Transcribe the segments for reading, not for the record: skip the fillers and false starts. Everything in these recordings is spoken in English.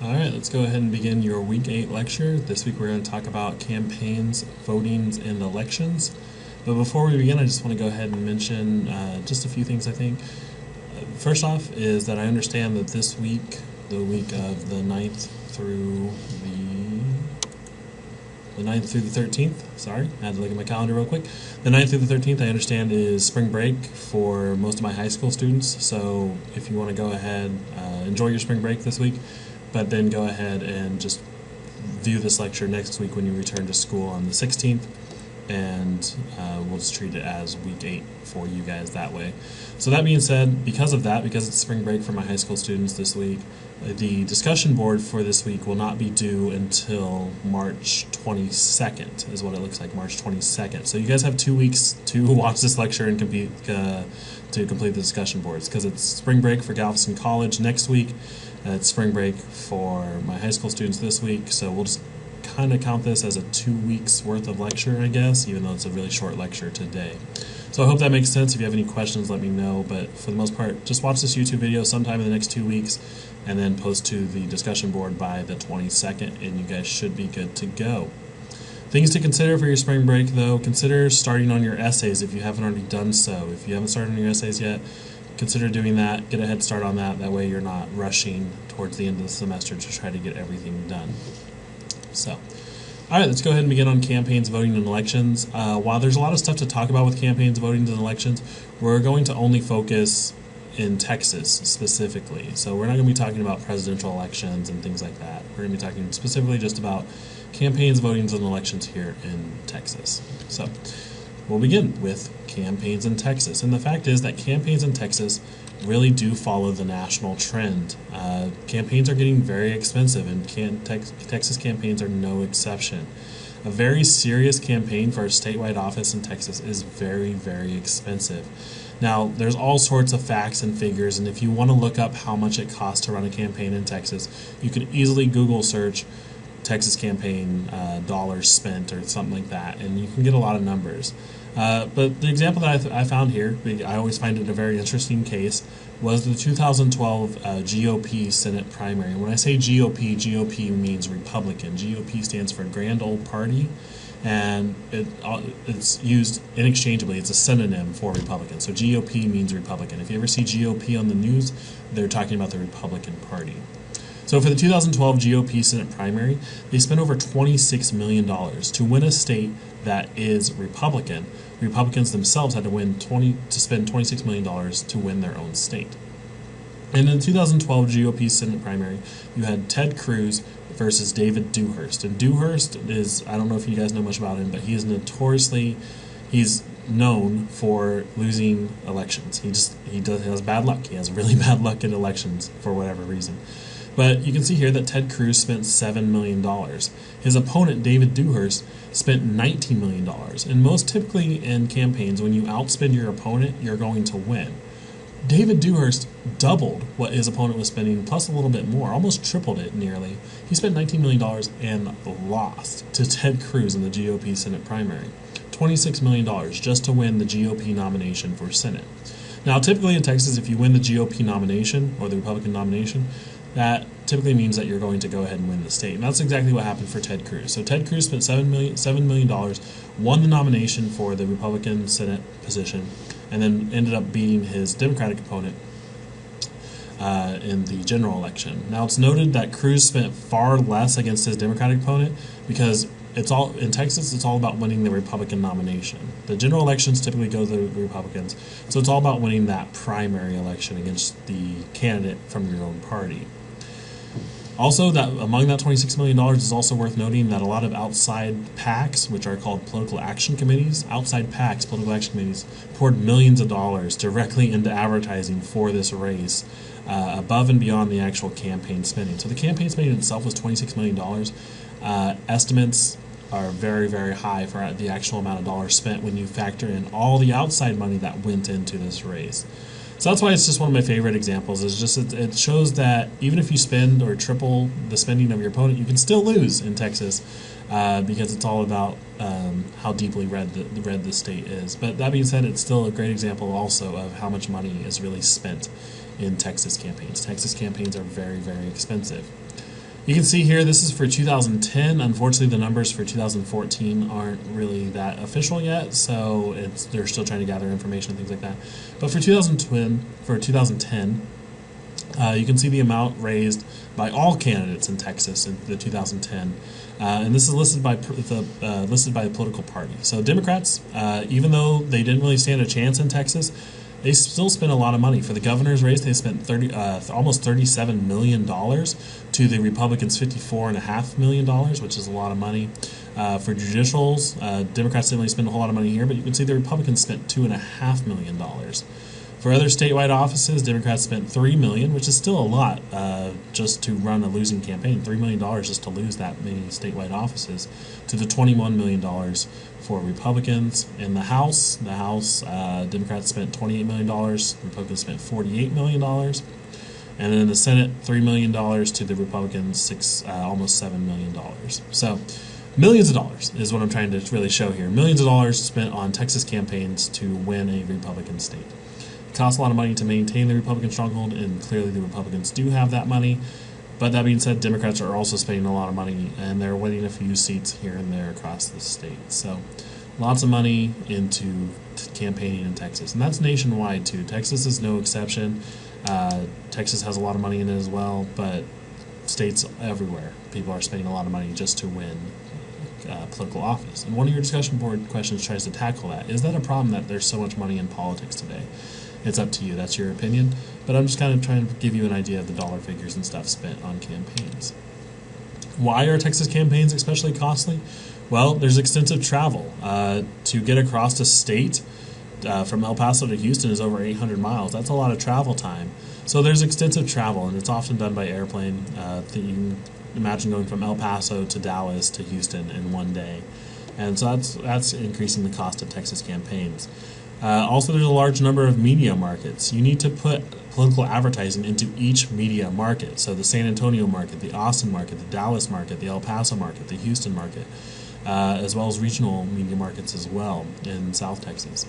Alright, let's go ahead and begin your Week 8 lecture. This week we're going to talk about campaigns, votings, and elections. But before we begin, I just want to go ahead and mention just a few things, I think. First off is that I understand that this week, the week of the 9th through the 9th through the 13th, sorry, I had to look at my calendar real quick. The 9th through the 13th, I understand, is spring break for most of my high school students. So if you want to go ahead, enjoy your spring break this week, but then go ahead and just view this lecture next week when you return to school on the 16th, and we'll just treat it as week 8 for you guys that way. So that being said, because it's spring break for my high school students this week, the discussion board for this week will not be due until March 22nd, is what it looks like, March 22nd. So you guys have 2 weeks to watch this lecture and complete the discussion boards, because it's spring break for Galveston College next week. It's spring break for my high school students this week, so we'll just kind of count this as a 2 weeks worth of lecture, I guess, even though it's a really short lecture today. So I hope that makes sense. If you have any questions, let me know, but for the most part, just watch this YouTube video sometime in the next 2 weeks, and then post to the discussion board by the 22nd, and you guys should be good to go. Things to consider for your spring break, though: consider starting on your essays if you haven't already done so. If you haven't started on your essays yet, consider doing that. Get a head start on that. That way you're not rushing towards the end of the semester to try to get everything done. So, all right, let's go ahead and begin on campaigns, voting, and elections. While there's a lot of stuff to talk about with campaigns, voting, and elections, we're going to only focus in Texas specifically. So we're not going to be talking about presidential elections and things like that. We're going to be talking specifically just about campaigns, votings, and elections here in Texas. So we'll begin with campaigns in Texas. And the fact is that campaigns in Texas really do follow the national trend. Campaigns are getting very expensive, and Texas campaigns are no exception. A very serious campaign for a statewide office in Texas is very, very expensive. Now, there's all sorts of facts and figures, and if you want to look up how much it costs to run a campaign in Texas, you can easily Google search Texas campaign dollars spent or something like that, and you can get a lot of numbers. But the example that I found here, I always find it a very interesting case, was the 2012 GOP Senate primary. And when I say GOP, GOP means Republican. GOP stands for Grand Old Party, and it's used interchangeably. It's a synonym for Republican. So GOP means Republican. If you ever see GOP on the news, they're talking about the Republican Party. So for the 2012 GOP Senate primary, they spent over $26 million to win a state that is Republican. Republicans themselves had to spend $26 million to win their own state. And in the 2012 GOP Senate primary, you had Ted Cruz versus David Dewhurst. And Dewhurst is, I don't know if you guys know much about him, but he is he's known for losing elections. He has bad luck. He has really bad luck in elections for whatever reason. But you can see here that Ted Cruz spent $7 million. His opponent, David Dewhurst, spent $19 million. And most typically in campaigns, when you outspend your opponent, you're going to win. David Dewhurst doubled what his opponent was spending, plus a little bit more, almost tripled it nearly. He spent $19 million and lost to Ted Cruz in the GOP Senate primary. $26 million just to win the GOP nomination for Senate. Now, typically in Texas, if you win the GOP nomination, or the Republican nomination, that typically means that you're going to go ahead and win the state. And that's exactly what happened for Ted Cruz. So Ted Cruz spent $7 million, won the nomination for the Republican Senate position, and then ended up beating his Democratic opponent in the general election. Now, it's noted that Cruz spent far less against his Democratic opponent because in Texas, it's all about winning the Republican nomination. The general elections typically go to the Republicans, so it's all about winning that primary election against the candidate from your own party. Also, that among that $26 million is also worth noting that a lot of outside PACs, which are called political action committees, political action committees, poured millions of dollars directly into advertising for this race, above and beyond the actual campaign spending. So the campaign spending itself was $26 million. Estimates are very, very high for the actual amount of dollars spent when you factor in all the outside money that went into this race. So that's why it's just one of my favorite examples. It shows that even if you spend or triple the spending of your opponent, you can still lose in Texas, because it's all about how deeply red the state is. But that being said, it's still a great example also of how much money is really spent in Texas campaigns. Texas campaigns are very, very expensive. You can see here, this is for 2010. Unfortunately, the numbers for 2014 aren't really that official yet, so they're still trying to gather information and things like that. But for 2010, you can see the amount raised by all candidates in Texas in the 2010, and this is listed by the political party. So Democrats, even though they didn't really stand a chance in Texas, they still spent a lot of money. For the governor's race, they spent almost $37 million to the Republicans' $54.5 million, which is a lot of money. For judicials, Democrats didn't really spend a whole lot of money here, but you can see the Republicans spent $2.5 million. For other statewide offices, Democrats spent $3 million, which is still a lot just to run a losing campaign. $3 million just to lose that many statewide offices, to the $21 million for Republicans. In the House, Democrats spent $28 million, Republicans spent $48 million. And then in the Senate, $3 million to the Republicans, almost $7 million. So millions of dollars is what I'm trying to really show here. Millions of dollars spent on Texas campaigns to win a Republican state. It costs a lot of money to maintain the Republican stronghold, and clearly the Republicans do have that money. But that being said, Democrats are also spending a lot of money, and they're winning a few seats here and there across the state. So lots of money into campaigning in Texas. And that's nationwide, too. Texas is no exception. Texas has a lot of money in it as well, but states everywhere, people are spending a lot of money just to win political office. And one of your discussion board questions tries to tackle that. Is that a problem that there's so much money in politics today? It's up to you. That's your opinion. But I'm just kind of trying to give you an idea of the dollar figures and stuff spent on campaigns. Why are Texas campaigns especially costly? Well, there's extensive travel. To get across a state from El Paso to Houston is over 800 miles. That's a lot of travel time. So there's extensive travel, and it's often done by airplane. You can imagine going from El Paso to Dallas to Houston in one day. And so that's increasing the cost of Texas campaigns. Also, there's a large number of media markets. You need to put political advertising into each media market. So the San Antonio market, the Austin market, the Dallas market, the El Paso market, the Houston market, as well as regional media markets as well in South Texas.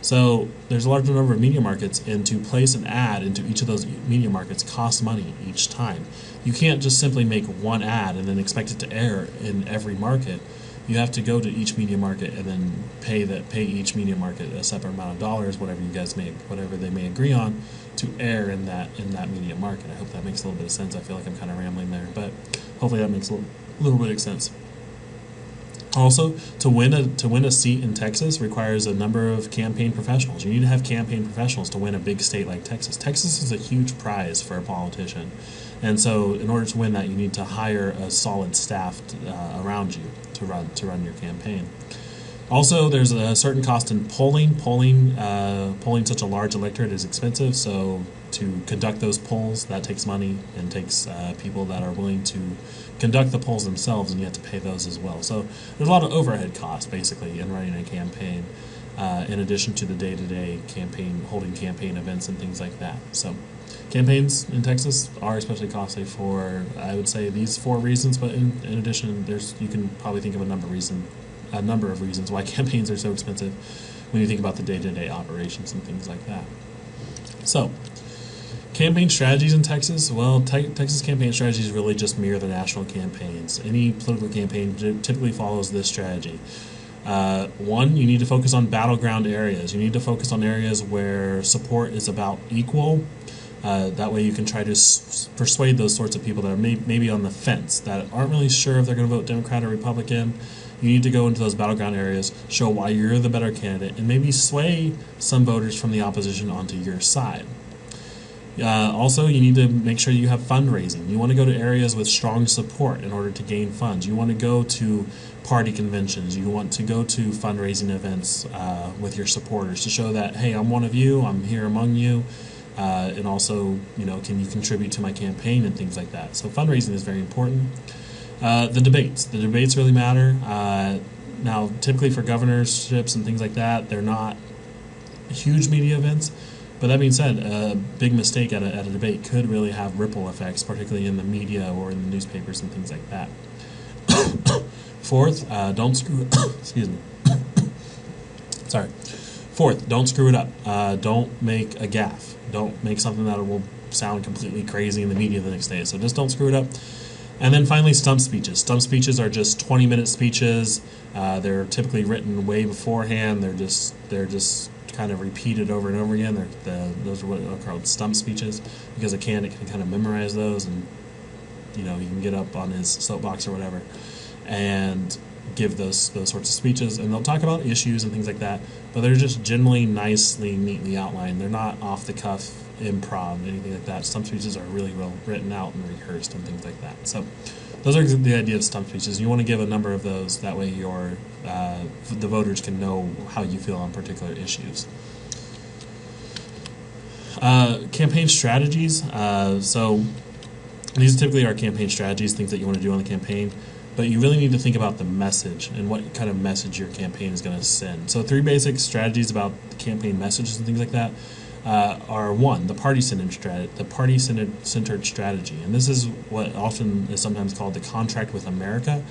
So there's a large number of media markets, and to place an ad into each of those media markets costs money each time. You can't just simply make one ad and then expect it to air in every market. You have to go to each media market and then pay each media market a separate amount of dollars, whatever they may agree on, to air in that media market. I hope that makes a little bit of sense. I feel like I'm kind of rambling there, but hopefully that makes a little bit of sense. Also, to win a seat in Texas requires a number of campaign professionals. You need to have campaign professionals to win a big state like Texas. Texas is a huge prize for a politician, and so in order to win that, you need to hire a solid staff around you to run your campaign. Also, there's a certain cost in polling. Polling such a large electorate is expensive, so to conduct those polls, that takes money and takes people that are willing to conduct the polls themselves, and you have to pay those as well. So there's a lot of overhead costs, basically, in running a campaign, in addition to the day-to-day holding campaign events and things like that. So campaigns in Texas are especially costly for, I would say, these 4 reasons, but in addition, you can probably think of a number of reasons why campaigns are so expensive when you think about the day-to-day operations and things like that. So, campaign strategies in Texas. Well, Texas campaign strategies really just mirror the national campaigns. Any political campaign typically follows this strategy. One, you need to focus on battleground areas. You need to focus on areas where support is about equal. That way you can try to persuade those sorts of people that are maybe on the fence, that aren't really sure if they're going to vote Democrat or Republican. You need to go into those battleground areas, show why you're the better candidate, and maybe sway some voters from the opposition onto your side. Also, you need to make sure you have fundraising. You want to go to areas with strong support in order to gain funds. You want to go to party conventions. You want to go to fundraising events with your supporters to show that, hey, I'm one of you, I'm here among you, and also, can you contribute to my campaign and things like that. So fundraising is very important. The debates really matter. Now, typically for governorships and things like that, they're not huge media events. But that being said, a big mistake at a debate could really have ripple effects, particularly in the media or in the newspapers and things like that. Fourth, don't screw excuse me. Sorry. Fourth, don't screw it up. Don't make a gaffe. Don't make something that will sound completely crazy in the media the next day. So just don't screw it up. And then finally, stump speeches. Stump speeches are just 20-minute speeches. They're typically written way beforehand. They're just kind of repeated over and over again. Those are what are called stump speeches, because a candidate can kind of memorize those, and he can get up on his soapbox or whatever and give those sorts of speeches, and they'll talk about issues and things like that, but they're just generally nicely, neatly outlined. They're not off the cuff improv, anything like that. Stump speeches are really well written out and rehearsed and things like that. So those are the idea of stump speeches. You want to give a number of those, that way the voters can know how you feel on particular issues. Campaign strategies. So these typically are campaign strategies, things that you want to do on the campaign, but you really need to think about the message and what kind of message your campaign is going to send. So 3 basic strategies about the campaign messages and things like that are: 1, the party-centered strategy, and this is what often is sometimes called the contract with America.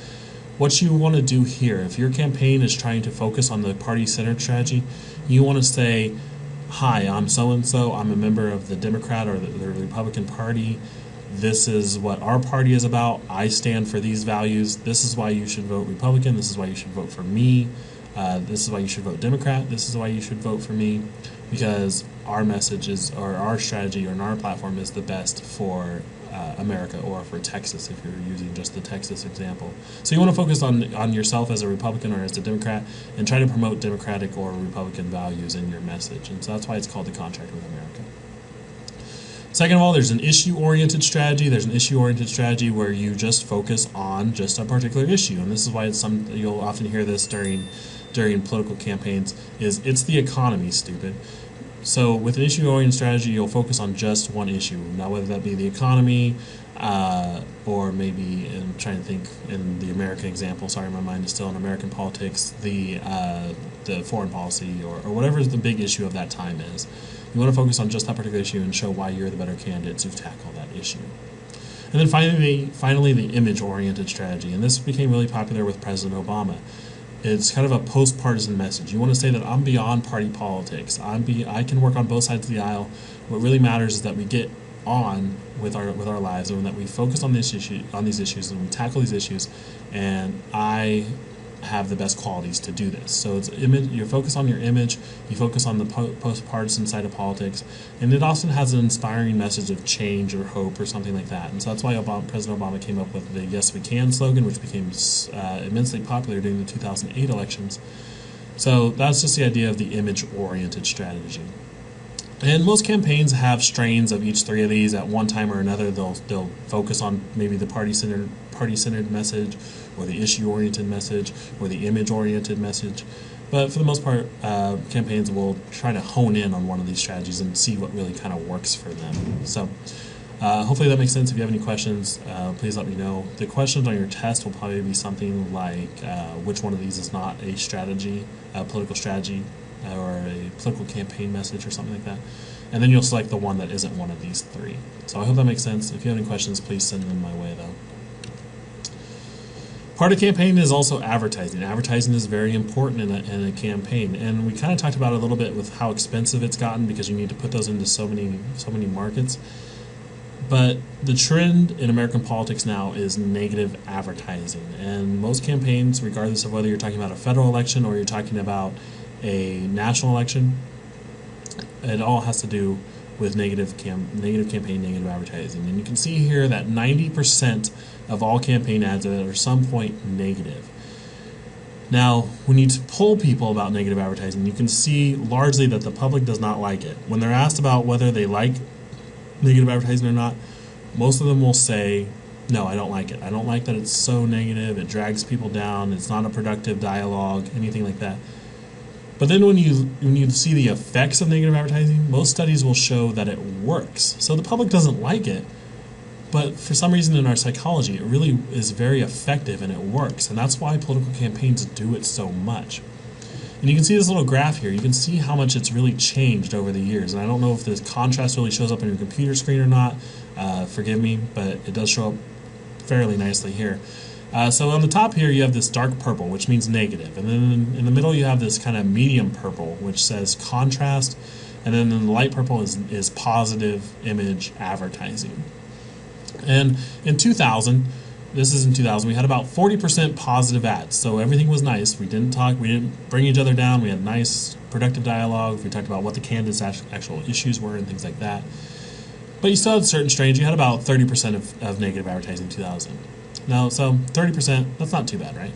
What you want to do here, if your campaign is trying to focus on the party-centered strategy, you want to say, "Hi, I'm so-and-so, I'm a member of the Democrat or the Republican Party. This is what our party is about. I stand for these values. This is why you should vote Republican. This is why you should vote for me. This is why you should vote Democrat. This is why you should vote for me, because our message is, or our strategy, or our platform is the best for America, or for Texas, if you're using just the Texas example." So you want to focus on yourself as a Republican or as a Democrat, and try to promote Democratic or Republican values in your message. And so that's why it's called the contract with America. Second of all, there's an issue-oriented strategy. There's an issue-oriented strategy where you just focus on just a particular issue, and this is why you'll often hear this during political campaigns, is "it's the economy, stupid." So with an issue-oriented strategy, you'll focus on just one issue. Now, whether that be the economy, or maybe, I'm trying to think in the American example, sorry, my mind is still in American politics, the foreign policy, or whatever the big issue of that time is. You want to focus on just that particular issue and show why you're the better candidate to tackle that issue. And then finally, the image-oriented strategy, and this became really popular with President Obama. It's kind of a post-partisan message. You want to say that I'm beyond party politics. I can work on both sides of the aisle. What really matters is that we get on with our lives, and that we focus on these issues, and we tackle these issues, and I have the best qualities to do this. So it's image. You focus on your image. You focus on the post-partisan side of politics, and it often has an inspiring message of change or hope or something like that. And so that's why President Obama came up with the "Yes We Can" slogan, which became immensely popular during the 2008 elections. So that's just the idea of the image-oriented strategy. And most campaigns have strains of each 3 of these at one time or another. They'll focus on maybe the party-centered message, or the issue-oriented message, or the image-oriented message. But for the most part, campaigns will try to hone in on one of these strategies and see what really kind of works for them. So hopefully that makes sense. If you have any questions, please let me know. The questions on your test will probably be something like which one of these is not a strategy, a political strategy, or a political campaign message, or something like that. And then you'll select the one that isn't one of these 3. So I hope that makes sense. If you have any questions, please send them my way, though. Part of campaign is also advertising. Advertising is very important in a campaign, and we kind of talked about it a little bit with how expensive it's gotten, because you need to put those into so many markets. But the trend in American politics now is negative advertising, and most campaigns, regardless of whether you're talking about a federal election or you're talking about a national election, it all has to do with negative campaign, negative advertising. And you can see here that 90% of all campaign ads are at some point negative. Now, when you poll people about negative advertising, you can see largely that the public does not like it. When they're asked about whether they like negative advertising or not, most of them will say, "No, I don't like it. I don't like that it's so negative, it drags people down, it's not a productive dialogue," anything like that. But then when you see the effects of negative advertising, most studies will show that it works. So the public doesn't like it, but for some reason in our psychology, it really is very effective and it works. And that's why political campaigns do it so much. And you can see this little graph here. You can see how much it's really changed over the years. And I don't know if this contrast really shows up on your computer screen or not. Forgive me, but it does show up fairly nicely here. So on the top here, you have this dark purple, which means negative. And then in the middle, you have this kind of medium purple, which says contrast. And then the light purple is positive image advertising. And in 2000, this is in 2000, we had about 40% positive ads. So everything was nice. We didn't talk, we didn't bring each other down. We had nice, productive dialogue. We talked about what the candidates' actual issues were and things like that. But you still had certain strains. You had about 30% of negative advertising in 2000. Now, so 30%, that's not too bad, right?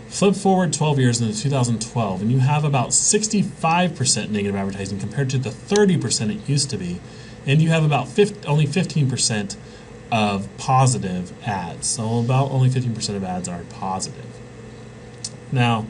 Flip forward 12 years into 2012, and you have about 65% negative advertising compared to the 30% it used to be. And you have about only 15% of positive ads. So about only 15% of ads are positive. Now,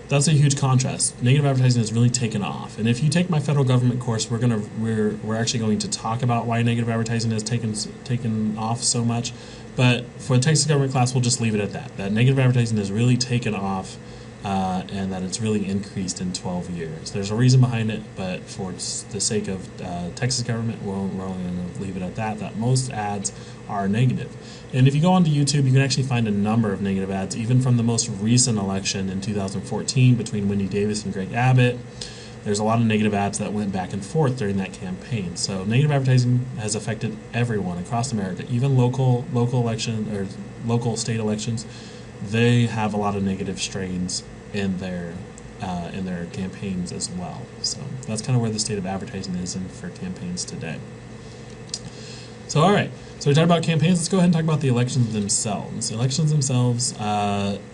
that's a huge contrast. Negative advertising has really taken off. And if you take my federal government course, we're actually going to talk about why negative advertising has taken off so much. But for the Texas government class, we'll just leave it at that. That negative advertising has really taken off, and that it's really increased in 12 years. There's a reason behind it, but for the sake of Texas government, we're only going to leave it at that, that most ads are negative. And if you go onto YouTube, you can actually find a number of negative ads, even from the most recent election in 2014 between Wendy Davis and Greg Abbott. There's a lot of negative ads that went back and forth during that campaign. So negative advertising has affected everyone across America, even local election or local state elections. They have a lot of negative strains in their campaigns as well. So that's kind of where the state of advertising is for campaigns today. So all right, so we talked about campaigns. Let's go ahead and talk about the elections themselves. The elections themselves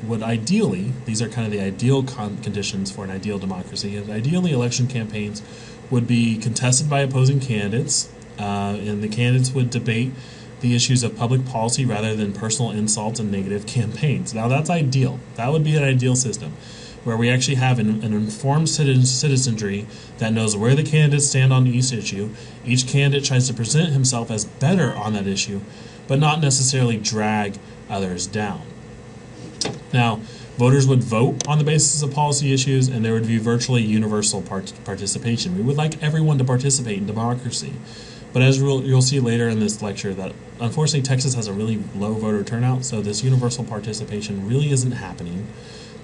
would ideally, these are kind of the ideal conditions for an ideal democracy. And ideally, election campaigns would be contested by opposing candidates, and the candidates would debate the issues of public policy rather than personal insults and negative campaigns. Now that's ideal. That would be an ideal system, where we actually have an informed citizenry that knows where the candidates stand on each issue. Each candidate tries to present himself as better on that issue, but not necessarily drag others down. Now, voters would vote on the basis of policy issues, and there would be virtually universal participation. We would like everyone to participate in democracy. But as you'll see later in this lecture, that unfortunately Texas has a really low voter turnout, so this universal participation really isn't happening.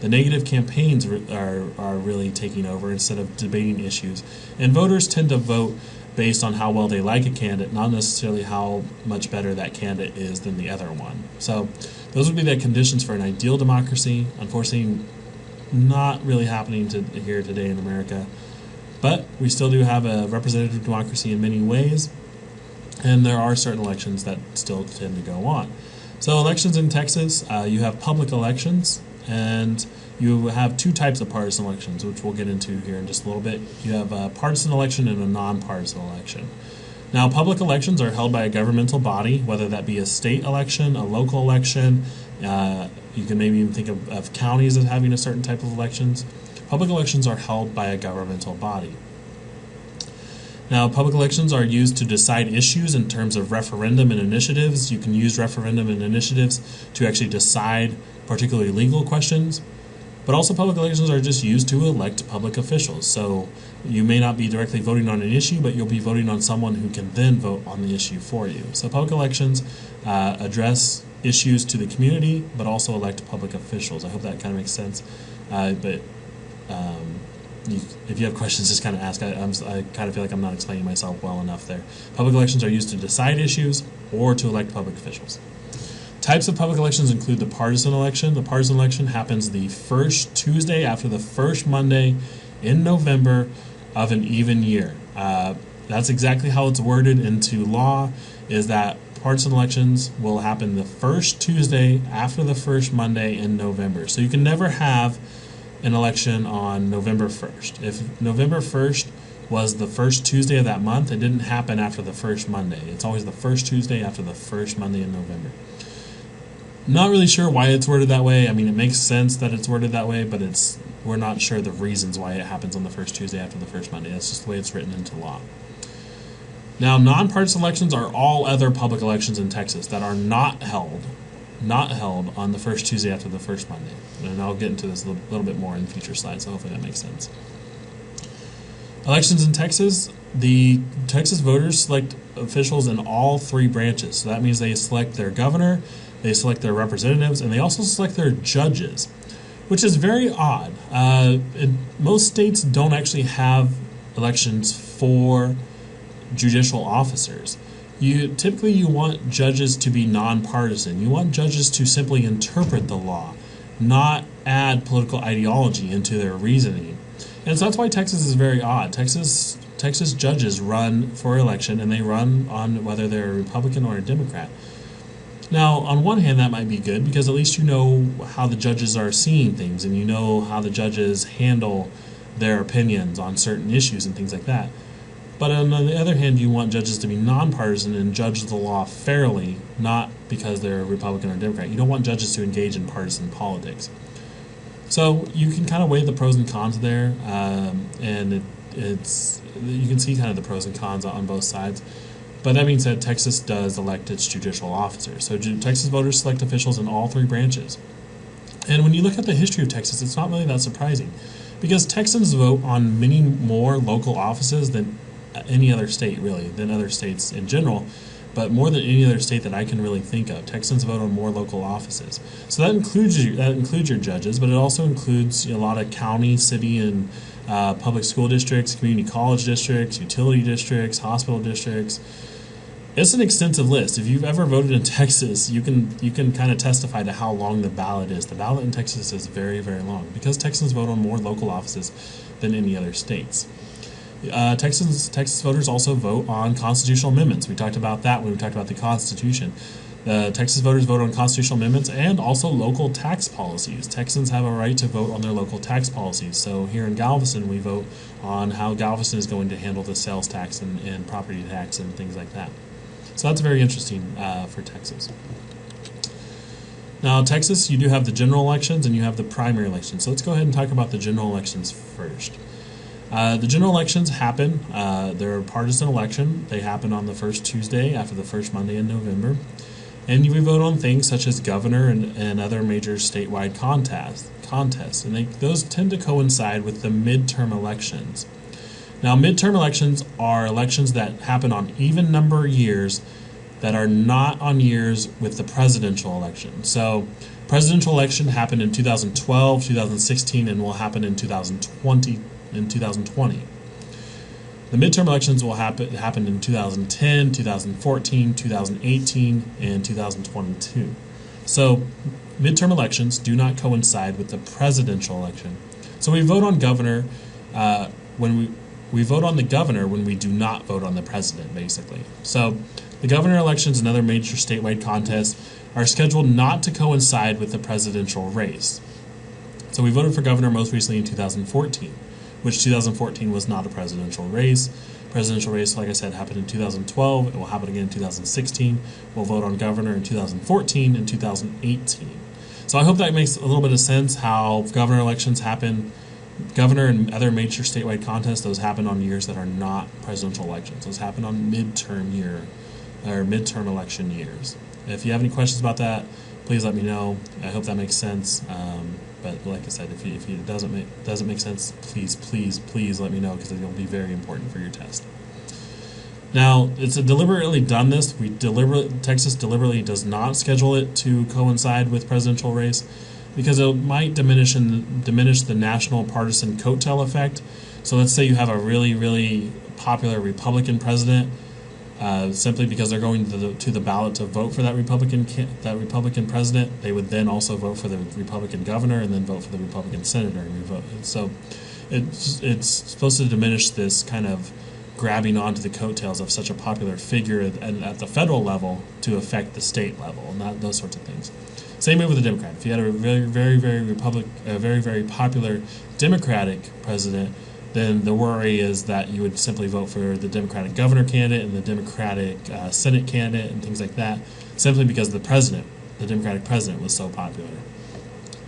The negative campaigns are really taking over instead of debating issues. And voters tend to vote based on how well they like a candidate, not necessarily how much better that candidate is than the other one. So those would be the conditions for an ideal democracy. Unfortunately, not really happening here today in America. But we still do have a representative democracy in many ways, and there are certain elections that still tend to go on. So elections in Texas, you have public elections, and you have two types of partisan elections, which we'll get into here in just a little bit. You have a partisan election and a non-partisan election. Now, public elections are held by a governmental body, whether that be a state election, a local election. You can maybe even think of counties as having a certain type of elections. Public elections are held by a governmental body. Now, public elections are used to decide issues in terms of referendum and initiatives. You can use referendum and initiatives to actually decide particularly legal questions. But also public elections are just used to elect public officials. So you may not be directly voting on an issue, but you'll be voting on someone who can then vote on the issue for you. So public elections address issues to the community, but also elect public officials. I hope that kind of makes sense. If you have questions, just kind of ask. I kind of feel like I'm not explaining myself well enough there. Public elections are used to decide issues or to elect public officials. Types of public elections include the partisan election. The partisan election happens the first Tuesday after the first Monday in November of an even year. That's exactly how it's worded into law, is that partisan elections will happen the first Tuesday after the first Monday in November. So you can never have an election on November 1st. If November 1st was the first Tuesday of that month, it didn't happen after the first Monday. It's always the first Tuesday after the first Monday in November. Not really sure why it's worded that way. I mean, it makes sense that it's worded that way, but we're not sure the reasons why it happens on the first Tuesday after the first Monday. That's just the way it's written into law. Now, nonpartisan elections are all other public elections in Texas that are not held on the first Tuesday after the first Monday. And I'll get into this a little bit more in future slides, so hopefully that makes sense. Elections in Texas, the Texas voters select officials in all three branches. So that means they select their governor, they select their representatives, and they also select their judges, which is very odd. Most states don't actually have elections for judicial officers. typically you want judges to be nonpartisan. You want judges to simply interpret the law, not add political ideology into their reasoning. And so that's why Texas is very odd. Texas judges run for election, and they run on whether they're a Republican or a Democrat. Now, on one hand, that might be good because at least you know how the judges are seeing things, and you know how the judges handle their opinions on certain issues and things like that. But on the other hand, you want judges to be nonpartisan and judge the law fairly, not because they're a Republican or Democrat. You don't want judges to engage in partisan politics. So you can kind of weigh the pros and cons there, and you can see kind of the pros and cons on both sides. But that being said, Texas does elect its judicial officers. So Texas voters select officials in all three branches. And when you look at the history of Texas, it's not really that surprising, because Texans vote on many more local offices than any other state, really, than other states in general. But more than any other state that I can really think of, Texans vote on more local offices. So that includes your judges, but it also includes a lot of county, city, and public school districts, community college districts, utility districts, hospital districts. It's an extensive list. If you've ever voted in Texas, you can kind of testify to how long the ballot is. The ballot in Texas is very, very long because Texans vote on more local offices than any other states. Texas voters also vote on constitutional amendments. We talked about that when we talked about the Constitution. Texas voters vote on constitutional amendments and also local tax policies. Texans have a right to vote on their local tax policies. So here in Galveston, we vote on how Galveston is going to handle the sales tax and property tax and things like that. So that's very interesting for Texas. Now, Texas, you do have the general elections and you have the primary elections. So let's go ahead and talk about the general elections first. The general elections happen. They're a partisan election. They happen on the first Tuesday after the first Monday in November. And we vote on things such as governor and other major statewide contests. And those tend to coincide with the midterm elections. Now, midterm elections are elections that happen on even number years that are not on years with the presidential election. So, presidential election happened in 2012, 2016, and will happen in 2020. The midterm elections will happen in 2010, 2014, 2018, and 2022. So, midterm elections do not coincide with the presidential election. So we vote on governor when we vote on the governor when we do not vote on the president, basically. So the governor elections and other major statewide contests are scheduled not to coincide with the presidential race. So we voted for governor most recently in 2014, which 2014 was not a presidential race. Presidential race, like I said, happened in 2012. It will happen again in 2016. We'll vote on governor in 2014 and 2018. So I hope that makes a little bit of sense how governor elections happen. Governor and other major statewide contests, those happen on years that are not presidential elections. Those happen on midterm election years. If you have any questions about that, please let me know. I hope that makes sense. But like I said, if it doesn't make sense, please let me know, because it will be very important for your test. Now, it's deliberately done this. Texas deliberately does not schedule it to coincide with presidential race, because it might diminish the national partisan coattail effect. So let's say you have a really, really popular Republican president, simply because they're going to the ballot to vote for that Republican president. They would then also vote for the Republican governor and then vote for the Republican senator. So it's supposed to diminish this kind of grabbing onto the coattails of such a popular figure at the federal level to affect the state level, and those sorts of things. Same way with the Democrat. If you had a very, very popular Democratic president, then the worry is that you would simply vote for the Democratic governor candidate and the Democratic Senate candidate and things like that, simply because the Democratic president, was so popular.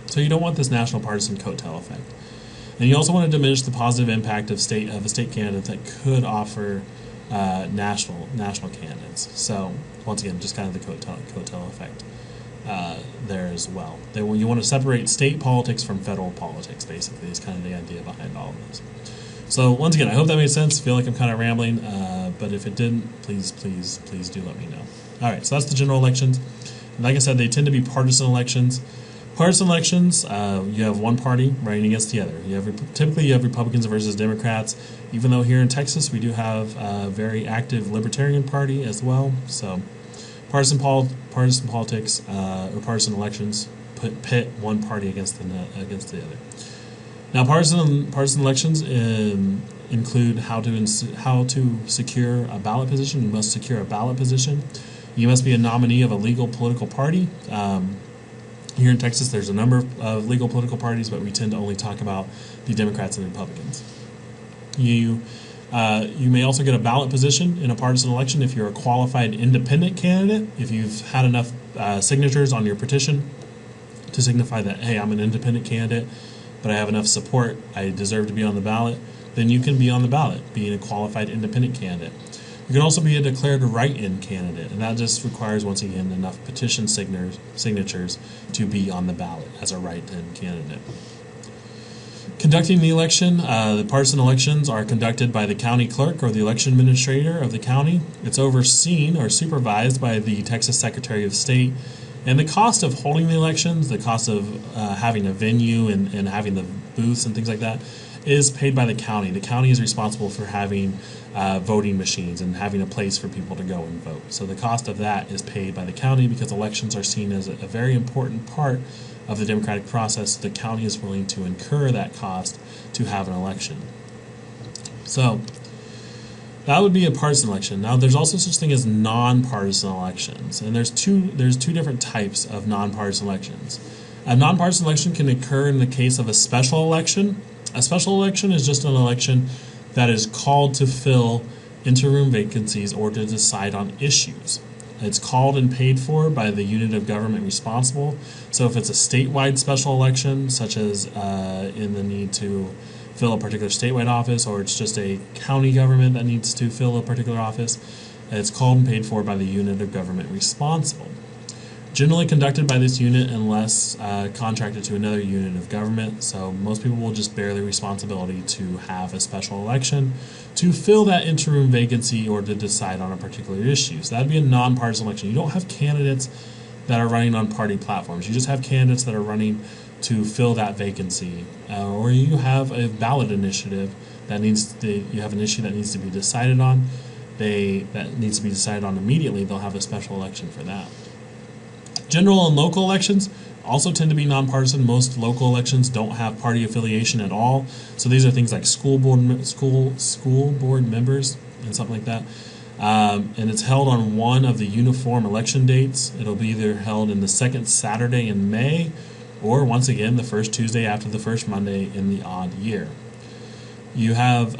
So you don't want this national partisan coattail effect. And you also want to diminish the positive impact of a state candidate that could offer national candidates. So once again, just kind of the coattail effect there as well. You want to separate state politics from federal politics, basically, is kind of the idea behind all of this. So once again, I hope that made sense. I feel like I'm kind of rambling, but if it didn't, please do let me know. All right, so that's the general elections. And like I said, they tend to be partisan elections. Partisan elections, you have one party running against the other. Typically you have Republicans versus Democrats, even though here in Texas we do have a very active Libertarian Party as well. So partisan politics or partisan elections pit one party against the other. Now, partisan elections include how to secure a ballot position. You must secure a ballot position. You must be a nominee of a legal political party. Here in Texas, there's a number of legal political parties, but we tend to only talk about the Democrats and the Republicans. You may also get a ballot position in a partisan election if you're a qualified independent candidate. If you've had enough signatures on your petition to signify that, hey, I'm an independent candidate, but I have enough support, I deserve to be on the ballot, then you can be on the ballot, being a qualified independent candidate. You can also be a declared write-in candidate, and that just requires, once again, enough petition signatures to be on the ballot as a write-in candidate. Conducting the election, the partisan elections are conducted by the county clerk or the election administrator of the county. It's overseen or supervised by the Texas Secretary of State. And the cost of holding the elections, the cost of having a venue and having the booths and things like that, is paid by the county. The county is responsible for having voting machines and having a place for people to go and vote. So the cost of that is paid by the county because elections are seen as a very important part of the democratic process. The county is willing to incur that cost to have an election. So that would be a partisan election. Now, there's also such thing as non-partisan elections, and there's two different types of non-partisan elections. A non-partisan election can occur in the case of a special election. A special election is just an election that is called to fill interim vacancies or to decide on issues. It's called and paid for by the unit of government responsible. So if it's a statewide special election, such as in the need to fill a particular statewide office, or it's just a county government that needs to fill a particular office, it's called and paid for by the unit of government responsible. Generally conducted by this unit unless contracted to another unit of government, so most people will just bear the responsibility to have a special election to fill that interim vacancy or to decide on a particular issue. So that would be a non-partisan election. You don't have candidates that are running on party platforms. You just have candidates that are running to fill that vacancy, or you have a ballot initiative that you have an issue that needs to be decided on. That needs to be decided on immediately. They'll have a special election for that. General and local elections also tend to be nonpartisan. Most local elections don't have party affiliation at all. So these are things like school board members and something like that. And it's held on one of the uniform election dates. It'll be either held in the second Saturday in May, or once again the first Tuesday after the first Monday in the odd year. You have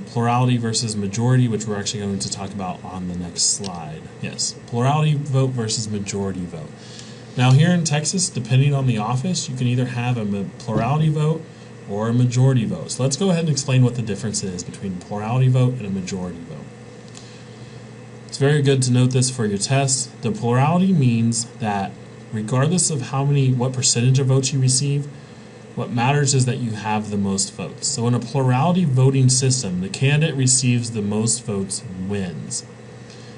plurality versus majority, which we're actually going to talk about on the next slide. Yes, plurality vote versus majority vote. Now here in Texas, depending on the office, you can either have a plurality vote or a majority vote. So let's go ahead and explain what the difference is between a plurality vote and a majority vote. It's very good to note this for your test. The plurality means that regardless of what percentage of votes you receive, what matters is that you have the most votes. So in a plurality voting system, the candidate receives the most votes wins.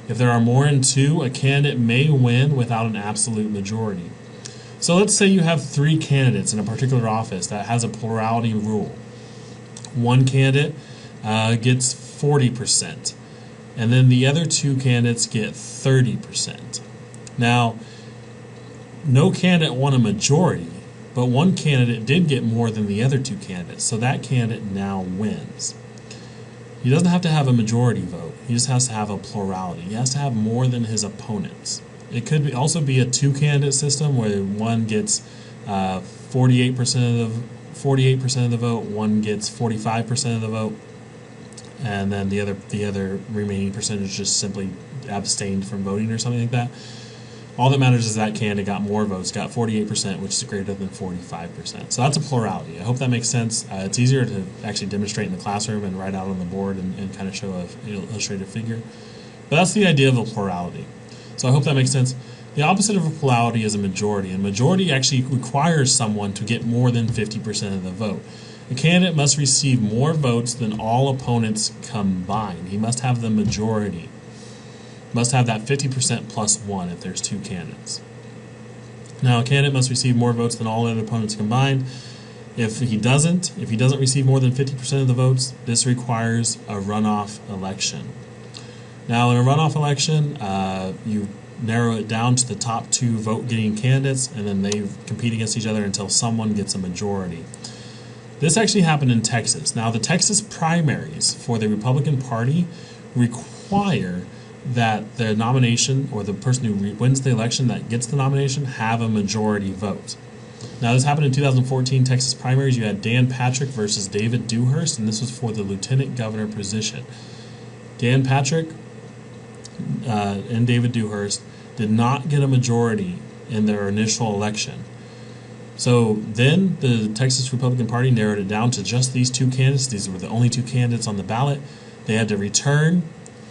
If there are more than two, a candidate may win without an absolute majority. So let's say you have 3 candidates in a particular office that has a plurality rule. One candidate gets 40%, and then the other 2 candidates get 30%. Now, no candidate won a majority, but one candidate did get more than the other 2 candidates, so that candidate now wins. He doesn't have to have a majority vote. He just has to have a plurality. He has to have more than his opponents. It could also be a 2-candidate system where one gets 48% of the vote, one gets 45% of the vote, and then the other remaining percentage just simply abstained from voting or something like that. All that matters is that candidate got more votes, got 48%, which is greater than 45%. So that's a plurality. I hope that makes sense. It's easier to actually demonstrate in the classroom and write out on the board and kind of show an illustrative figure. But that's the idea of a plurality. So I hope that makes sense. The opposite of a plurality is a majority. And majority actually requires someone to get more than 50% of the vote. A candidate must receive more votes than all opponents combined. He must have the majority. Must have that 50% plus 1 if there's 2 candidates. Now, a candidate must receive more votes than all other opponents combined. If he doesn't receive more than 50% of the votes, this requires a runoff election. Now, in a runoff election, you narrow it down to the top 2 vote-getting candidates, and then they compete against each other until someone gets a majority. This actually happened in Texas. Now, the Texas primaries for the Republican Party require that the nomination, or the person who wins the election that gets the nomination, have a majority vote. Now, this happened in 2014 Texas primaries. You had Dan Patrick versus David Dewhurst, and this was for the lieutenant governor position. Dan Patrick and David Dewhurst did not get a majority in their initial election. So then the Texas Republican Party narrowed it down to just these 2 candidates. These were the only 2 candidates on the ballot. They had to return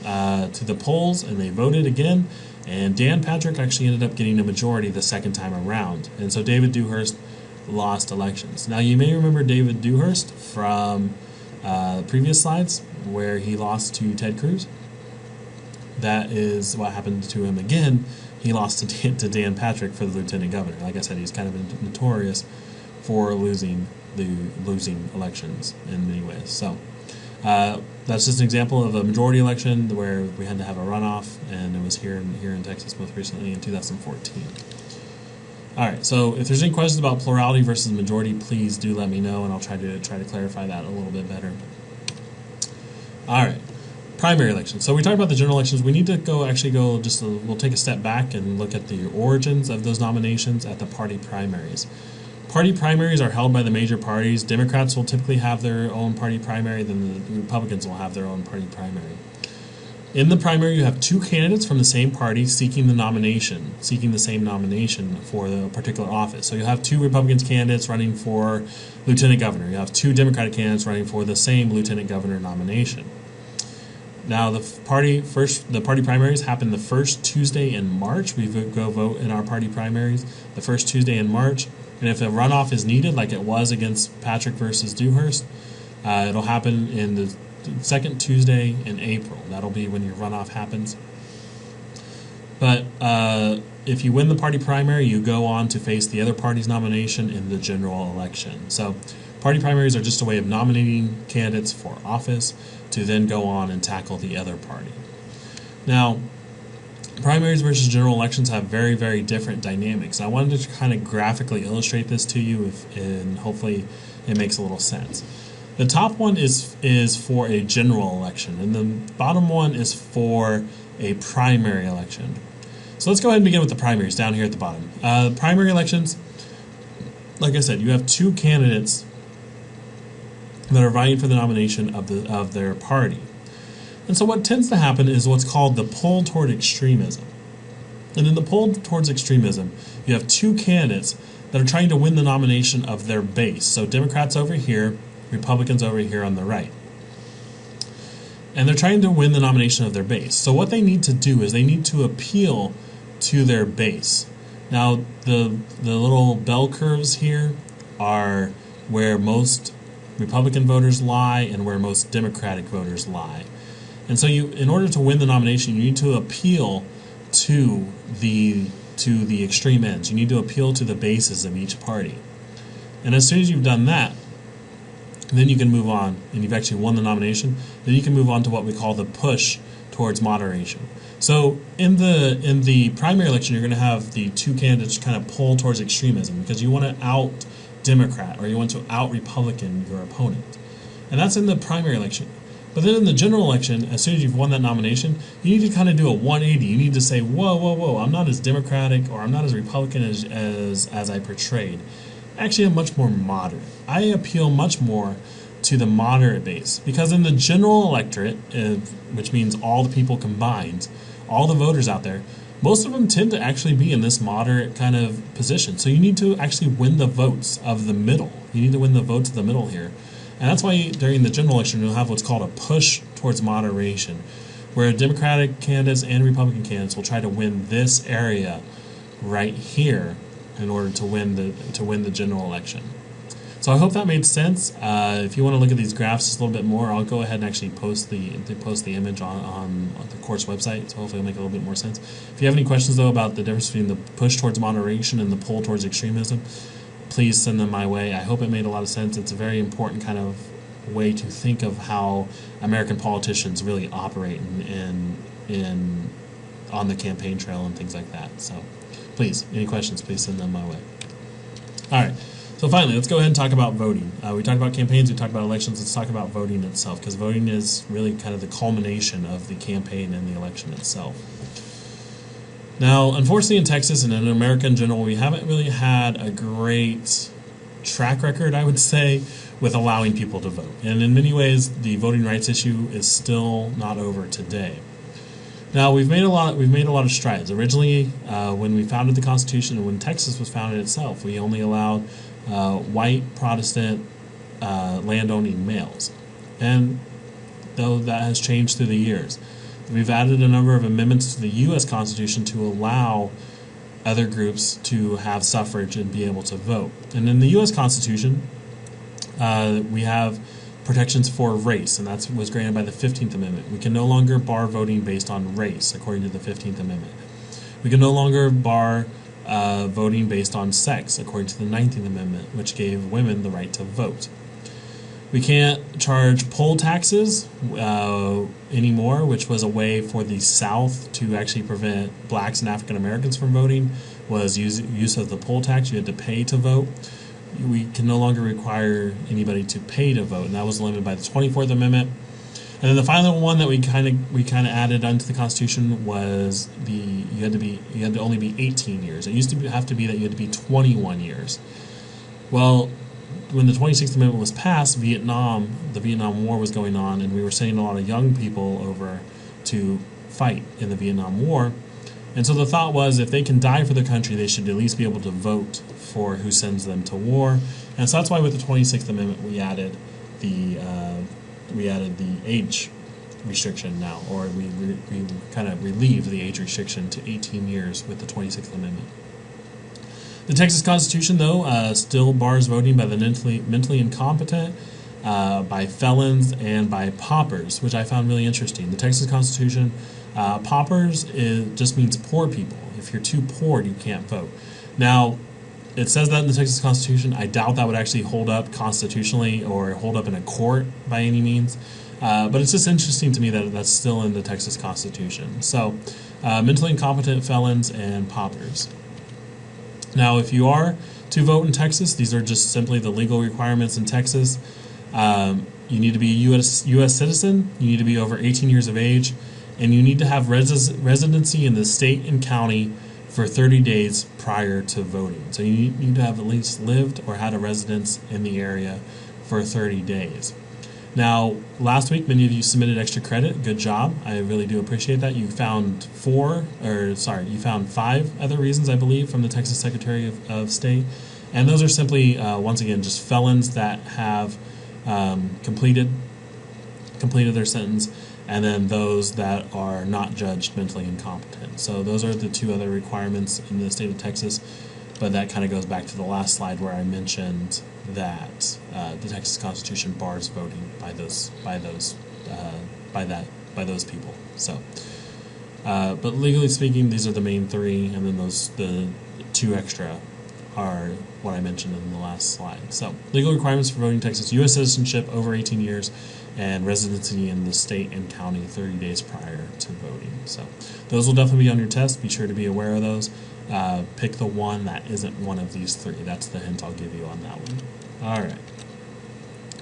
to the polls, and they voted again. And Dan Patrick actually ended up getting a majority the second time around. And so David Dewhurst lost elections. Now, you may remember David Dewhurst from previous slides where he lost to Ted Cruz. That is what happened to him again. He lost to Dan Patrick for the lieutenant governor. Like I said, he's kind of notorious for losing elections in many ways. So that's just an example of a majority election where we had to have a runoff, and it was here in Texas most recently in 2014. All right. So if there's any questions about plurality versus majority, please do let me know, and I'll try to clarify that a little bit better. All right. Primary elections. So we talked about the general elections. We need to we'll take a step back and look at the origins of those nominations at the party primaries. Party primaries are held by the major parties. Democrats will typically have their own party primary, then the Republicans will have their own party primary. In the primary, you have 2 candidates from the same party seeking the same nomination for a particular office. So you have 2 Republican candidates running for lieutenant governor. You have 2 Democratic candidates running for the same lieutenant governor nomination. Now, the party primaries happen the first Tuesday in March. We go vote in our party primaries the first Tuesday in March. And if a runoff is needed, like it was against Patrick versus Dewhurst, it'll happen in the second Tuesday in April. That'll be when your runoff happens. But if you win the party primary, you go on to face the other party's nomination in the general election. So party primaries are just a way of nominating candidates for office to then go on and tackle the other party. Now, primaries versus general elections have very, very different dynamics. I wanted to kind of graphically illustrate this to you, and hopefully it makes a little sense. The top one is for a general election, and the bottom one is for a primary election. So let's go ahead and begin with the primaries down here at the bottom. Primary elections, like I said, you have 2 candidates that are vying for the nomination of their party. And so what tends to happen is what's called the pull toward extremism. And in the pull towards extremism, you have 2 candidates that are trying to win the nomination of their base. So Democrats over here, Republicans over here on the right. And they're trying to win the nomination of their base. So what they need to do is they need to appeal to their base. Now, the little bell curves here are where most Republican voters lie and where most Democratic voters lie. And so in order to win the nomination, you need to appeal to the extreme ends. You need to appeal to the bases of each party. And as soon as you've done that, then you can move on, and you've actually won the nomination, then you can move on to what we call the push towards moderation. So in the primary election, you're going to have the 2 candidates kind of pull towards extremism because you want to out-Democrat or you want to out-Republican your opponent. And that's in the primary election. But then in the general election, as soon as you've won that nomination, you need to kind of do a 180. You need to say, whoa, I'm not as Democratic or I'm not as Republican as I portrayed. Actually, I'm much more moderate. I appeal much more to the moderate base because in the general electorate, which means all the people combined, all the voters out there, most of them tend to actually be in this moderate kind of position. So you need to actually win the votes of the middle. You need to win the votes of the middle here. And that's why during the general election, you'll have what's called a push towards moderation, where Democratic candidates and Republican candidates will try to win this area right here in order to win the general election. So I hope that made sense. If you want to look at these graphs just a little bit more, I'll go ahead and actually post the image on the course website, so hopefully it'll make a little bit more sense. If you have any questions, though, about the difference between the push towards moderation and the pull towards extremism, please send them my way. I hope it made a lot of sense. It's a very important kind of way to think of how American politicians really operate on the campaign trail and things like that. So please, any questions, please send them my way. All right. So finally, let's go ahead and talk about voting. We talked about campaigns, we talked about elections, let's talk about voting itself, because voting is really kind of the culmination of the campaign and the election itself. Now, unfortunately in Texas and in America in general, we haven't really had a great track record, I would say, with allowing people to vote. And in many ways, the voting rights issue is still not over today. Now, we've made a lot of strides. Originally, when we founded the Constitution and when Texas was founded itself, we only allowed white Protestant land-owning males. And though that has changed through the years, we've added a number of amendments to the U.S. Constitution to allow other groups to have suffrage and be able to vote. And in the U.S. Constitution, we have protections for race, and that was granted by the 15th Amendment. We can no longer bar voting based on race, according to the 15th Amendment. We can no longer bar voting based on sex, according to the 19th Amendment, which gave women the right to vote. We can't charge poll taxes anymore, which was a way for the South to actually prevent blacks and African Americans from voting, was use of the poll tax. You had to pay to vote. We can no longer require anybody to pay to vote, and that was limited by the 24th Amendment. And then the final one that we kind of added onto the Constitution was you had to only be 18 years. It used to have to be that you had to be 21 years. Well, when the 26th Amendment was passed, the Vietnam War was going on, and we were sending a lot of young people over to fight in the Vietnam War. And so the thought was, if they can die for their country, they should at least be able to vote for who sends them to war. And so that's why with the 26th Amendment we added the age restriction now, or we kind of relieved the age restriction to 18 years with the 26th Amendment. The Texas Constitution, though, still bars voting by the mentally incompetent, by felons, and by paupers, which I found really interesting. The Texas Constitution, paupers just means poor people. If you're too poor, you can't vote. Now, it says that in the Texas Constitution. I doubt that would actually hold up constitutionally or hold up in a court by any means. But it's just interesting to me that that's still in the Texas Constitution. So, mentally incompetent, felons, and paupers. Now, if you are to vote in Texas, these are just simply the legal requirements in Texas. You need to be a U.S. citizen, you need to be over 18 years of age, and you need to have residency in the state and county for 30 days prior to voting. So you need to have at least lived or had a residence in the area for 30 days. Now, last week, many of you submitted extra credit. Good job. I really do appreciate that. You found 5 other reasons, I believe, from the Texas Secretary of State. And those are simply, once again, just felons that have completed their sentence, and then those that are not judged mentally incompetent. So those are the 2 other requirements in the state of Texas. But that kind of goes back to the last slide where I mentioned that the Texas Constitution bars voting by those people. So, but legally speaking, these are the main 3, and then the 2 extra are what I mentioned in the last slide. So, legal requirements for voting in Texas: U.S. citizenship over 18 years, and residency in the state and county 30 days prior to voting. So, those will definitely be on your test. Be sure to be aware of those. Pick the one that isn't one of these 3. That's the hint I'll give you on that one. All right.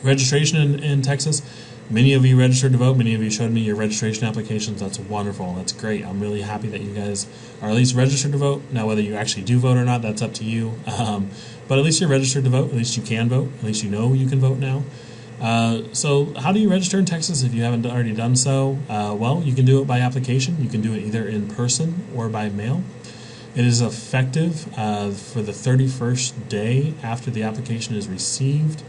Registration in Texas. Many of you registered to vote. Many of you showed me your registration applications. That's wonderful. That's great. I'm really happy that you guys are at least registered to vote. Now, whether you actually do vote or not, that's up to you. But at least you're registered to vote. At least you can vote. At least you know you can vote now. So how do you register in Texas if you haven't already done so? Well, you can do it by application. You can do it either in person or by mail. It is effective for the 31st day after the application is received.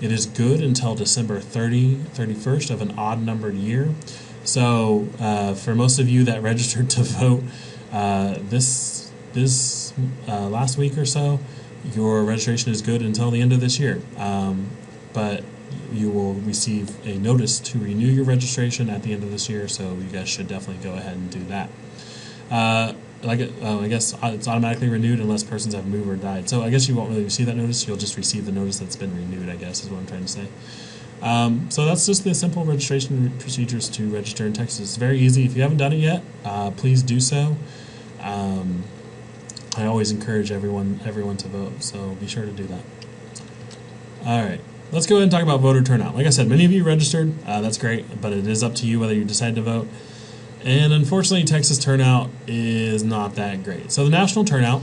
It is good until December 31st of an odd-numbered year. So for most of you that registered to vote this last week or so, your registration is good until the end of this year. But you will receive a notice to renew your registration at the end of this year, so you guys should definitely go ahead and do that. I guess it's automatically renewed unless persons have moved or died. So I guess you won't really receive that notice. You'll just receive the notice that's been renewed, I guess, is what I'm trying to say. So that's just the simple registration procedures to register in Texas. It's very easy. If you haven't done it yet, please do so. I always encourage everyone to vote, so be sure to do that. All right. Let's go ahead and talk about voter turnout. Like I said, many of you registered. That's great, but it is up to you whether you decide to vote. And unfortunately, Texas turnout is not that great. So the national turnout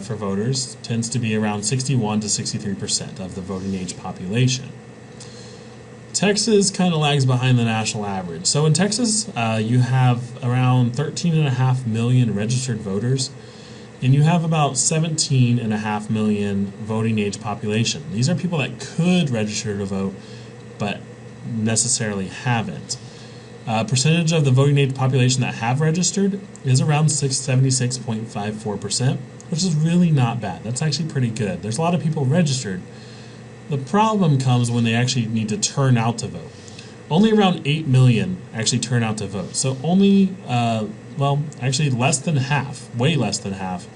for voters tends to be around 61 to 63% of the voting age population. Texas kind of lags behind the national average. So in Texas, you have around 13.5 million registered voters, and you have about 17.5 million voting age population. These are people that could register to vote, but necessarily haven't. Percentage of the voting age population that have registered is around 76.54%, which is really not bad. That's actually pretty good. There's a lot of people registered. The problem comes when they actually need to turn out to vote. Only around 8 million actually turn out to vote. So only, actually less than half, way less than half,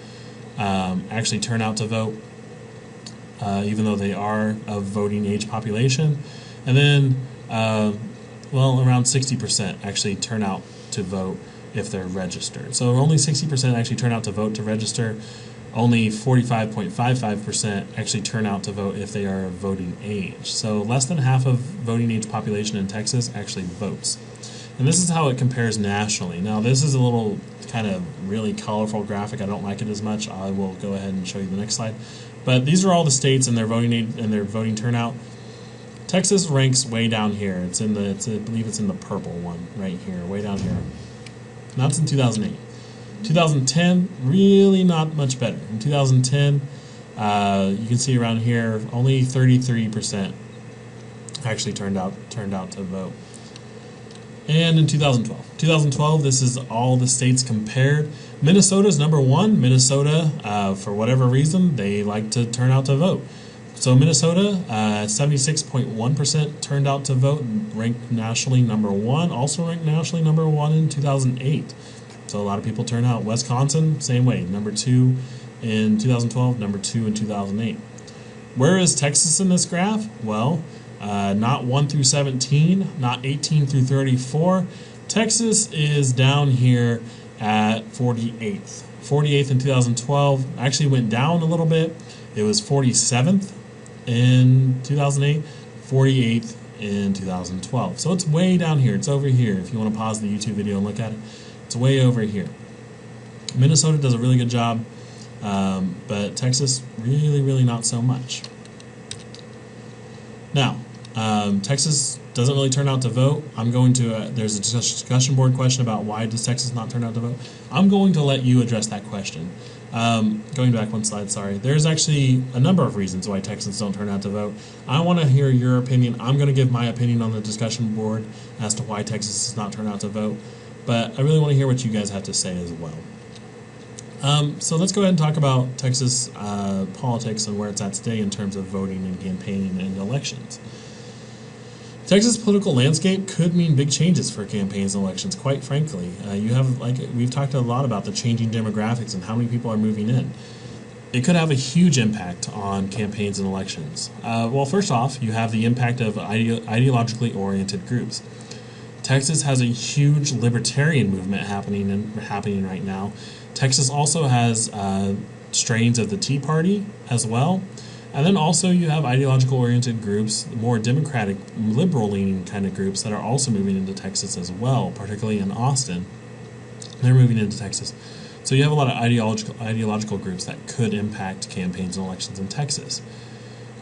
actually turn out to vote, even though they are of voting age population. And then, around 60% actually turn out to vote if they're registered. So only 60% actually turn out to vote to register. Only 45.55% actually turn out to vote if they are of voting age. So less than half of voting age population in Texas actually votes. And this is how it compares nationally. Now this is a little kind of really colorful graphic. I don't like it as much. I will go ahead and show you the next slide. But these are all the states and their voting age and their voting turnout. Texas ranks way down here. I believe it's in the purple one right here, way down here. And that's in 2008. 2010, really not much better. In 2010, you can see around here, only 33% actually turned out to vote. And in 2012, this is all the states compared. Minnesota's number one. Minnesota, for whatever reason, they like to turn out to vote. So Minnesota, 76.1% turned out to vote, ranked nationally number one. Also ranked nationally number one in 2008. So a lot of people turn out. Wisconsin, same way, number two in 2012, number two in 2008. Where is Texas in this graph? Well, not 1 through 17, not 18 through 34. Texas is down here at 48th. 48th in 2012, actually went down a little bit. It was 47th in 2008, 48th in 2012. So it's way down here. It's over here. If you want to pause the YouTube video and look at it, it's way over here. Minnesota does a really good job, but Texas really, really not so much. Now, Texas doesn't really turn out to vote. I'm going to, there's a discussion board question about why does Texas not turn out to vote. I'm going to let you address that question. Going back one slide, sorry. There's actually a number of reasons why Texans don't turn out to vote. I want to hear your opinion. I'm going to give my opinion on the discussion board as to why Texas does not turn out to vote. But I really want to hear what you guys have to say as well. So let's go ahead and talk about Texas politics and where it's at today in terms of voting and campaigning and elections. Texas political landscape could mean big changes for campaigns and elections, quite frankly. You have, like, we've talked a lot about the changing demographics and how many people are moving in. It could have a huge impact on campaigns and elections. Well, first off, you have the impact of ideologically oriented groups. Texas has a huge libertarian movement happening right now. Texas also has strains of the Tea Party as well. And then also you have ideological-oriented groups, more democratic, liberal-leaning kind of groups that are also moving into Texas as well, particularly in Austin. They're moving into Texas. So you have a lot of ideological groups that could impact campaigns and elections in Texas.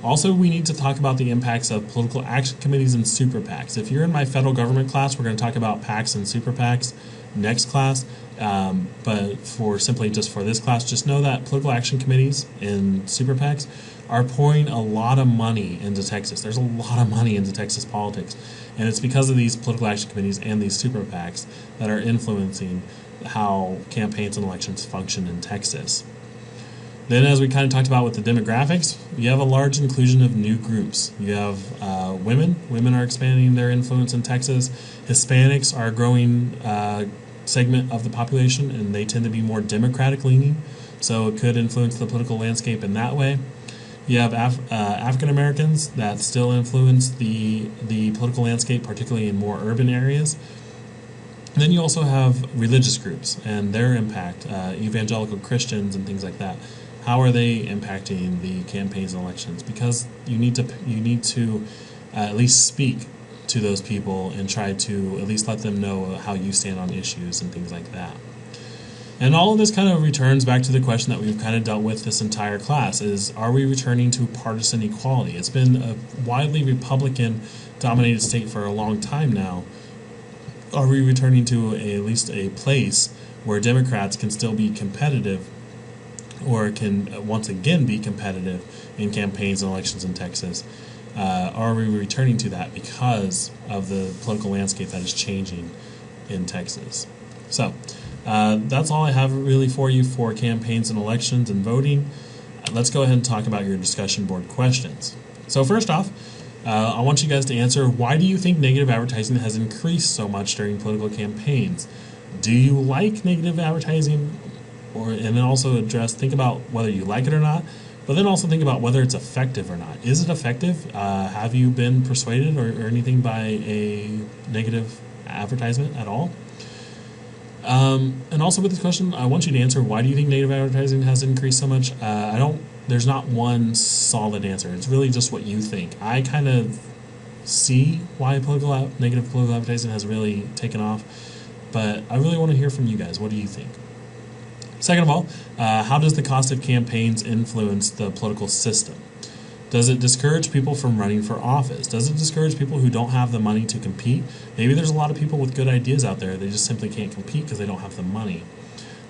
Also, we need to talk about the impacts of political action committees and super PACs. If you're in my federal government class, we're going to talk about PACs and super PACs next class. But for this class, just know that political action committees and super PACs are pouring a lot of money into Texas. There's a lot of money into Texas politics. And it's because of these political action committees and these super PACs that are influencing how campaigns and elections function in Texas. Then, as we kind of talked about with the demographics, you have a large inclusion of new groups. You have women. Women are expanding their influence in Texas. Hispanics are a growing segment of the population, and they tend to be more Democratic leaning, so it could influence the political landscape in that way. You have African Americans that still influence the political landscape, particularly in more urban areas. And then you also have religious groups and their impact, evangelical Christians and things like that. How are they impacting the campaigns and elections? Because you need to at least speak to those people and try to at least let them know how you stand on issues and things like that. And all of this kind of returns back to the question that we've kind of dealt with this entire class is, are we returning to partisan equality? It's been a widely Republican-dominated state for a long time now. Are we returning to at least a place where Democrats can still be competitive, or can once again be competitive in campaigns and elections in Texas? Are we returning to that because of the political landscape that is changing in Texas? So that's all I have really for you for campaigns and elections and voting. Let's go ahead and talk about your discussion board questions. So first off, I want you guys to answer, why do you think negative advertising has increased so much during political campaigns? Do you like negative advertising? And then also think about whether you like it or not, but then also think about whether it's effective or not. Is it effective? Have you been persuaded or anything by a negative advertisement at all? And also with this question, I want you to answer, why do you think negative advertising has increased so much? There's not one solid answer. It's really just what you think. I kind of see why negative political advertising has really taken off, but I really want to hear from you guys. What do you think? Second of all, how does the cost of campaigns influence the political system? Does it discourage people from running for office? Does it discourage people who don't have the money to compete? Maybe there's a lot of people with good ideas out there. They just simply can't compete because they don't have the money.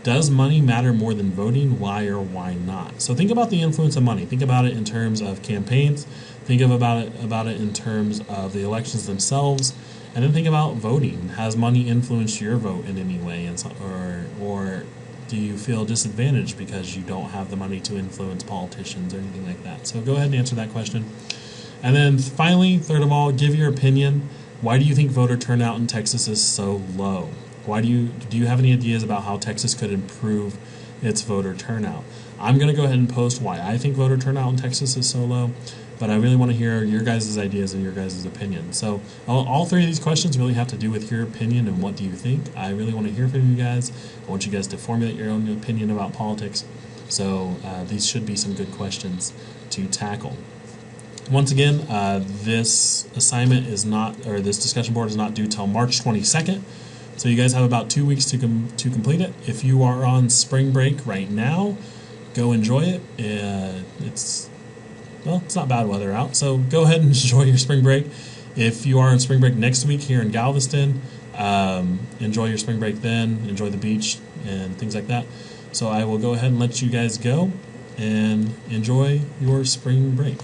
Does money matter more than voting? Why or why not? So think about the influence of money. Think about it in terms of campaigns. Think about it in terms of the elections themselves. And then think about voting. Has money influenced your vote in any way? Or do you feel disadvantaged because you don't have the money to influence politicians or anything like that? So go ahead and answer that question. And then finally, third of all, give your opinion. Why do you think voter turnout in Texas is so low? Do you have any ideas about how Texas could improve its voter turnout? I'm going to go ahead and post why I think voter turnout in Texas is so low, but I really want to hear your guys' ideas and your guys' opinion. So all three of these questions really have to do with your opinion and what do you think. I really want to hear from you guys. I want you guys to formulate your own opinion about politics. So these should be some good questions to tackle. Once again, this assignment this discussion board is not due till March 22nd. So you guys have about 2 weeks to complete it. If you are on spring break right now, go enjoy it. It's not bad weather out, so go ahead and enjoy your spring break. If you are on spring break next week here in Galveston, enjoy your spring break then. Enjoy the beach and things like that. So I will go ahead and let you guys go and enjoy your spring break.